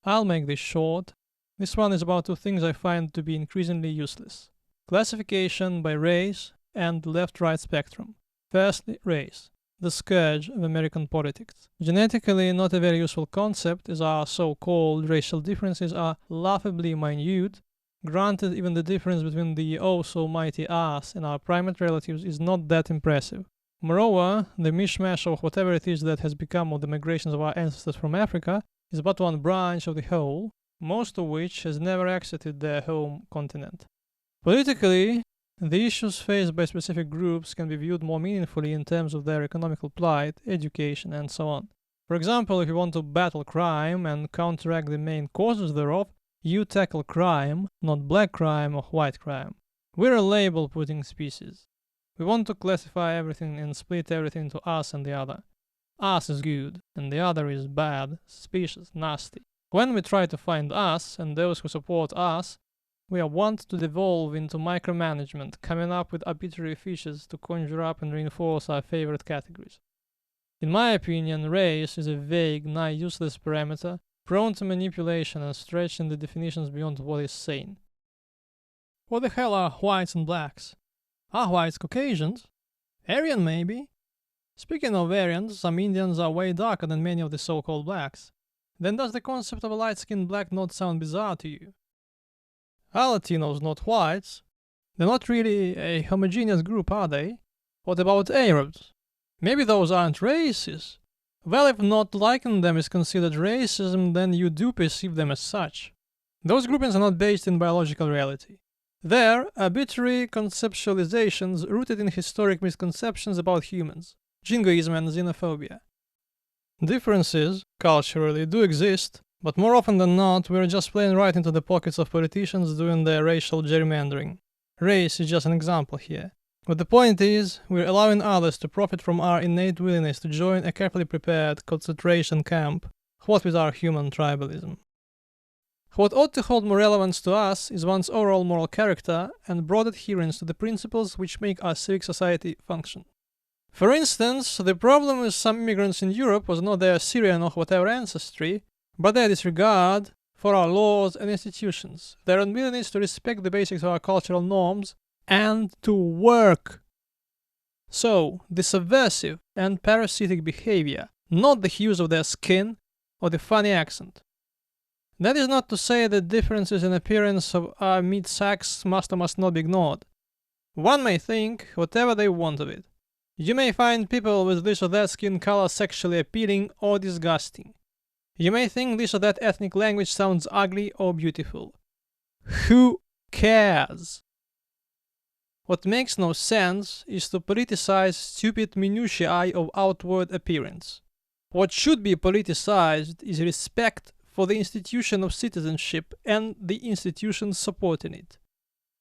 I'll make this short. This one is about two things I find to be increasingly useless: classification by race and left-right spectrum. Firstly, race, the scourge of American politics. Genetically not a very useful concept, as our so-called racial differences are laughably minute. Granted, even the difference between the oh-so-mighty us and our primate relatives is not that impressive. Moreover, the mishmash of whatever it is that has become of the migrations of our ancestors from Africa is but one branch of the whole, most of which has never exited their home continent. Politically, the issues faced by specific groups can be viewed more meaningfully in terms of their economical plight, education, and so on. For example, if you want to battle crime and counteract the main causes thereof, you tackle crime, not black crime or white crime. We're a label-putting species. We want to classify everything and split everything into us and the other. Us is good, and the other is bad, suspicious, nasty. When we try to find us and those who support us, we are wont to devolve into micromanagement, coming up with arbitrary features to conjure up and reinforce our favorite categories. In my opinion, race is a vague, nigh useless parameter, prone to manipulation and stretching the definitions beyond what is sane. What the hell are whites and blacks? Are whites Caucasians? Aryan maybe? Speaking of Aryans, some Indians are way darker than many of the so-called blacks. Then does the concept of a light-skinned black not sound bizarre to you? Are Latinos not whites? They're not really a homogeneous group, are they? What about Arabs? Maybe those aren't races. Well, if not liking them is considered racism, then you do perceive them as such. Those groupings are not based in biological reality. They're arbitrary conceptualizations rooted in historic misconceptions about humans, jingoism and xenophobia. Differences, culturally, do exist, but more often than not, we're just playing right into the pockets of politicians doing their racial gerrymandering. Race is just an example here. But the point is, we're allowing others to profit from our innate willingness to join a carefully prepared concentration camp, what with our human tribalism. What ought to hold more relevance to us is one's overall moral character and broad adherence to the principles which make our civic society function. For instance, the problem with some immigrants in Europe was not their Syrian or whatever ancestry, but their disregard for our laws and institutions, their unwillingness to respect the basics of our cultural norms, and to work. So, the subversive and parasitic behavior, not the hues of their skin or the funny accent. That is not to say that differences in appearance of our meat sacks must or must not be ignored. One may think whatever they want of it. You may find people with this or that skin color sexually appealing or disgusting. You may think this or that ethnic language sounds ugly or beautiful. Who cares? What makes no sense is to politicize stupid minutiae of outward appearance. What should be politicized is respect for the institution of citizenship and the institutions supporting it.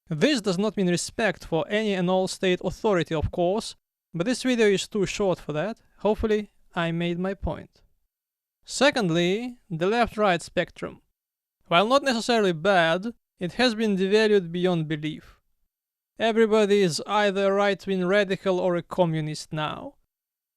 This does not mean respect for any and all state authority, of course, but this video is too short for that. Hopefully, I made my point. Secondly, the left-right spectrum. While not necessarily bad, it has been devalued beyond belief. Everybody is either a right-wing radical or a communist now.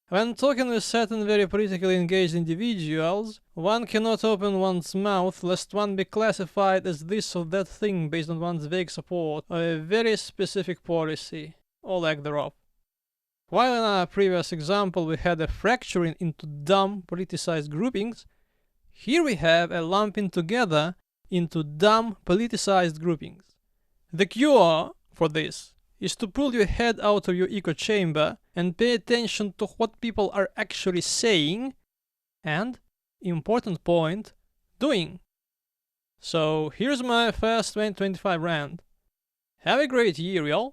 When talking with certain very politically engaged individuals, one cannot open one's mouth lest one be classified as this or that thing based on one's vague support of a very specific policy, or lack thereof. While in our previous example we had a fracturing into dumb politicized groupings, here we have a lumping together into dumb politicized groupings. The cure for this is to pull your head out of your echo chamber and pay attention to what people are actually saying and, important point, doing. So here's my first 2025 rant. Have a great year, y'all.